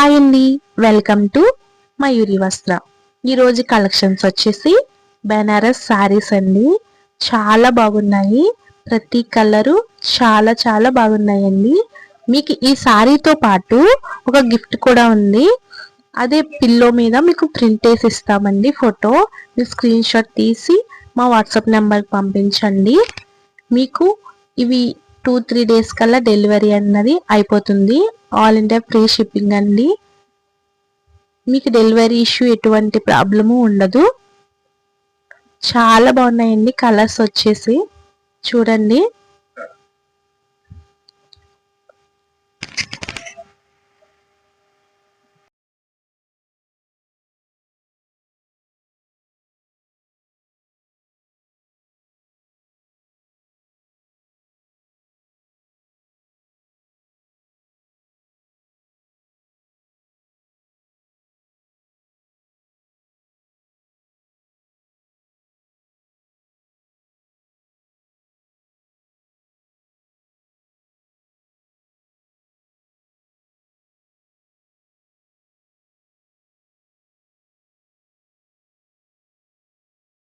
Hi అండి, welcome to Mayuri వస్త్ర. ఈరోజు కలెక్షన్స్ వచ్చేసి బెనారస్ శారీస్ అండి. చాలా బాగున్నాయి. ప్రతి కలరు చాలా చాలా బాగున్నాయండి. మీకు ఈ శారీతో పాటు ఒక గిఫ్ట్ కూడా ఉంది. అదే పిల్లో మీద మీకు ప్రింట్ వేసి ఇస్తామండి. ఫోటో మీరు స్క్రీన్ షాట్ తీసి మా వాట్సాప్ నెంబర్కి పంపించండి. మీకు ఇవి 2-3 డేస్ కల్లా డెలివరీ అన్నది అయిపోతుంది. ఆల్ ఇండియా ఫ్రీ షిప్పింగ్ అండి. మీకు డెలివరీ ఇష్యూ ఎటువంటి ప్రాబ్లము ఉండదు. చాలా బాగున్నాయండి కలర్స్ వచ్చేసి చూడండి.